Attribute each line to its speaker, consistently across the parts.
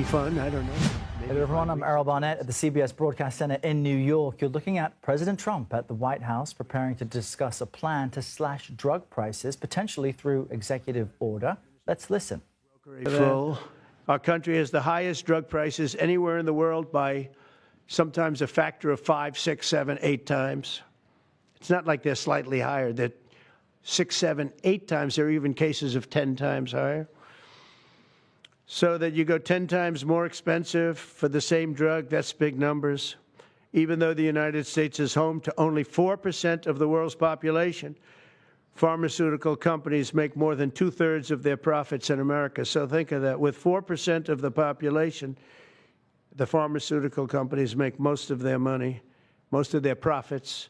Speaker 1: be fun. I don't know.
Speaker 2: Hey everyone, I'm Errol Barnett at the CBS Broadcast Center in New York. You're looking at President Trump at the White House preparing to discuss a plan to slash drug prices, potentially through executive order. Let's listen.
Speaker 1: Our country has the highest drug prices anywhere in the world by sometimes a factor of 5, 6, 7, 8 times. It's not like they're slightly higher. They're 6, 7, 8 times. There are even cases of 10 times higher. So that you go 10 times more expensive for the same drug, that's big numbers. Even though the United States is home to only 4% of the world's population, pharmaceutical companies make more than 2/3 of their profits in America. So think of that. With 4% of the population, the pharmaceutical companies make most of their money, most of their profits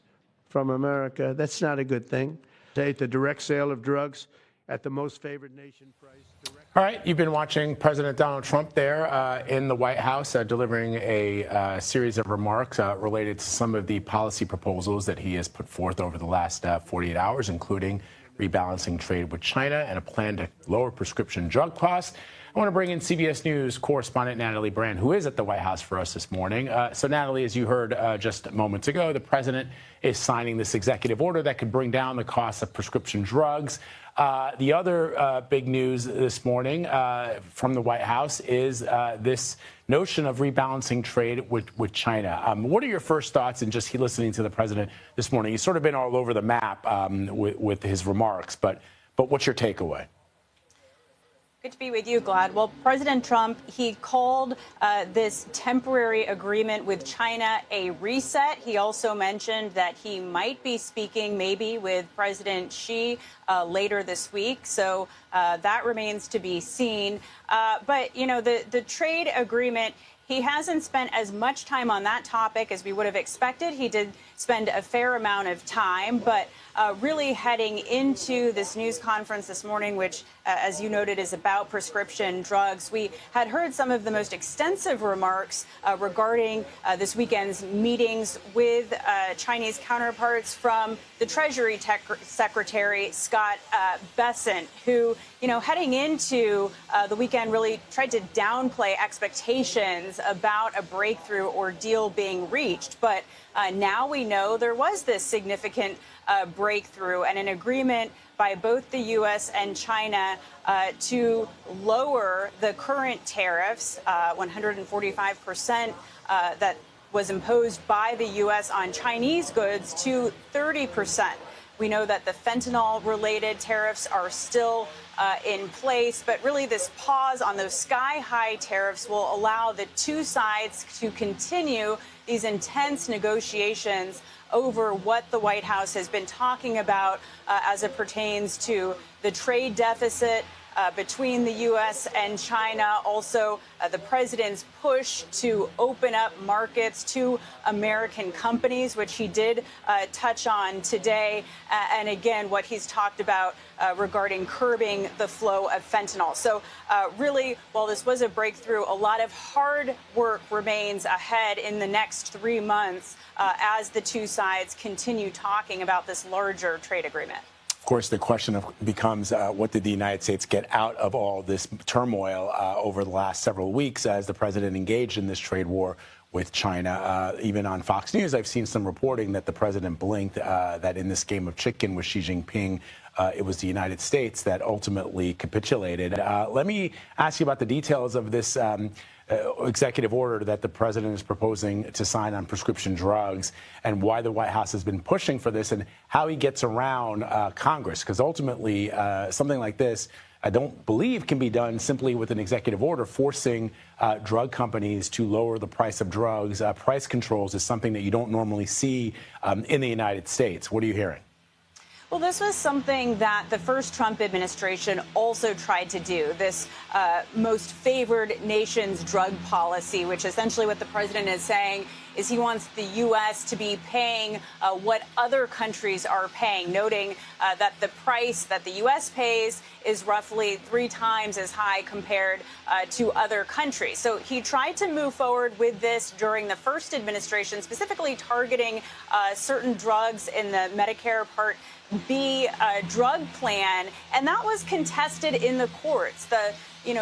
Speaker 1: from America. That's not a good thing. The direct sale of drugs at the most favored nation price.
Speaker 3: All right, you've been watching President Donald Trump there in the White House delivering a series of remarks related to some of the policy proposals that he has put forth over the last 48 hours, including rebalancing trade with China and a plan to lower prescription drug costs. I want to bring in CBS News correspondent Natalie Brand, who is at the White House for us this morning. So, Natalie, as you heard just moments ago, the president is signing this executive order that could bring down the cost of prescription drugs. The other big news this morning from the White House is this notion of rebalancing trade with China. What are your first thoughts in just listening to the president this morning? He's sort of been all over the map with his remarks, but what's your takeaway?
Speaker 4: Good to be with you, Glad. Well, President Trump, he called this temporary agreement with China a reset. He also mentioned that he might be speaking maybe with President Xi later this week. So that remains to be seen. But, you know, the trade agreement, he hasn't spent as much time on that topic as we would have expected. He did spend a fair amount of time, but really heading into this news conference this morning, which, as you noted, is about prescription drugs. We had heard some of the most extensive remarks regarding this weekend's meetings with Chinese counterparts from the Treasury Secretary, Scott Bessent, who, you know, heading into the weekend really tried to downplay expectations about a breakthrough or deal being reached. But now we know there was this significant breakthrough and an agreement by both the U.S. and China to lower the current tariffs, 145% that was imposed by the U.S. on Chinese goods to 30%. We know that the fentanyl-related tariffs are still in place, but really this pause on those sky-high tariffs will allow the two sides to continue these intense negotiations over what the White House has been talking about as it pertains to the trade deficit between the U.S. and China, also the president's push to open up markets to American companies, which he did touch on today, and again, what he's talked about regarding curbing the flow of fentanyl. So really, while this was a breakthrough, a lot of hard work remains ahead in the next 3 months as the two sides continue talking about this larger trade agreement.
Speaker 3: Of course, the question becomes what did the United States get out of all this turmoil over the last several weeks as the president engaged in this trade war with China? Even on Fox News, I've seen some reporting that the president blinked, that in this game of chicken with Xi Jinping, it was the United States that ultimately capitulated. Let me ask you about the details of this executive order that the president is proposing to sign on prescription drugs and why the White House has been pushing for this and how he gets around Congress, because ultimately something like this I don't believe can be done simply with an executive order forcing drug companies to lower the price of drugs. Price controls is something that you don't normally see in the United States. What are you hearing?
Speaker 4: Well, this was something that the first Trump administration also tried to do, this most favored nations drug policy, which essentially what the president is saying is he wants the U.S. to be paying what other countries are paying, noting that the price that the U.S. pays is roughly 3 times as high compared to other countries. So he tried to move forward with this during the first administration, specifically targeting certain drugs in the Medicare Part B drug plan, and that was contested in the courts. The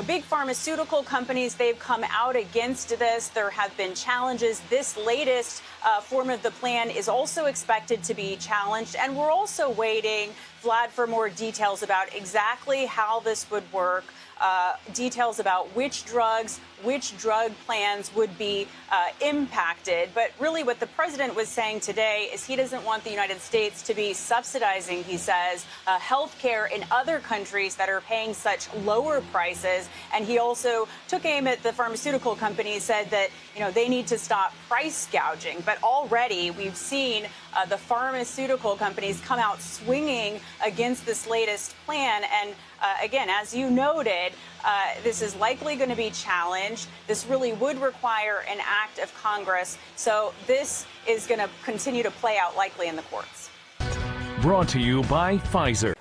Speaker 4: big pharmaceutical companies, they've come out against this. There have been challenges. This latest form of the plan is also expected to be challenged. And we're also waiting, Vlad, for more details about exactly how this would work. Details about which drugs, which drug plans would be impacted. But really what the president was saying today is he doesn't want the United States to be subsidizing, he says, health care in other countries that are paying such lower prices. And he also took aim at the pharmaceutical companies, said that, they need to stop price gouging. But already we've seen the pharmaceutical companies come out swinging against this latest plan. And again, as you noted, this is likely going to be challenged. This really would require an act of Congress. So this is going to continue to play out likely in the courts.
Speaker 5: Brought to you by Pfizer.